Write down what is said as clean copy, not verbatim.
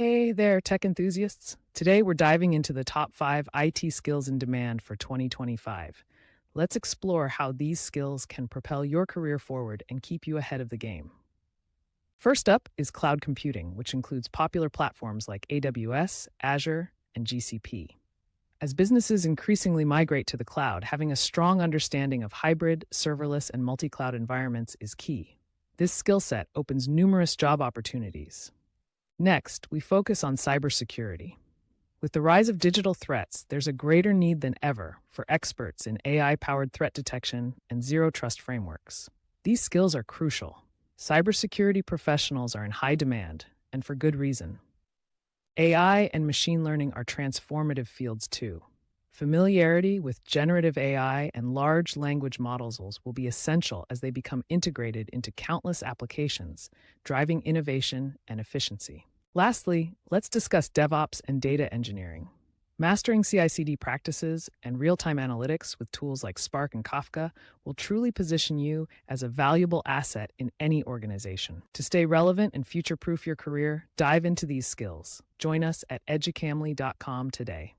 Hey there, tech enthusiasts. Today we're diving into the top 5 IT skills in demand for 2025. Let's explore how these skills can propel your career forward and keep you ahead of the game. First up is cloud computing, which includes popular platforms like AWS, Azure, and GCP. As businesses increasingly migrate to the cloud, having a strong understanding of hybrid, serverless, and multi cloud environments is key. This skill set opens numerous job opportunities. Next, we focus on cybersecurity. With the rise of digital threats, there's a greater need than ever for experts in AI powered threat detection and zero trust frameworks. These skills are crucial. Cybersecurity professionals are in high demand, and for good reason. AI and machine learning are transformative fields too. Familiarity with generative AI and large language models will be essential as they become integrated into countless applications, driving innovation and efficiency. Lastly, let's discuss DevOps and data engineering. Mastering CI/CD practices and real-time analytics with tools like Spark and Kafka will truly position you as a valuable asset in any organization. To stay relevant and future-proof your career, dive into these skills. Join us at educamly.com today.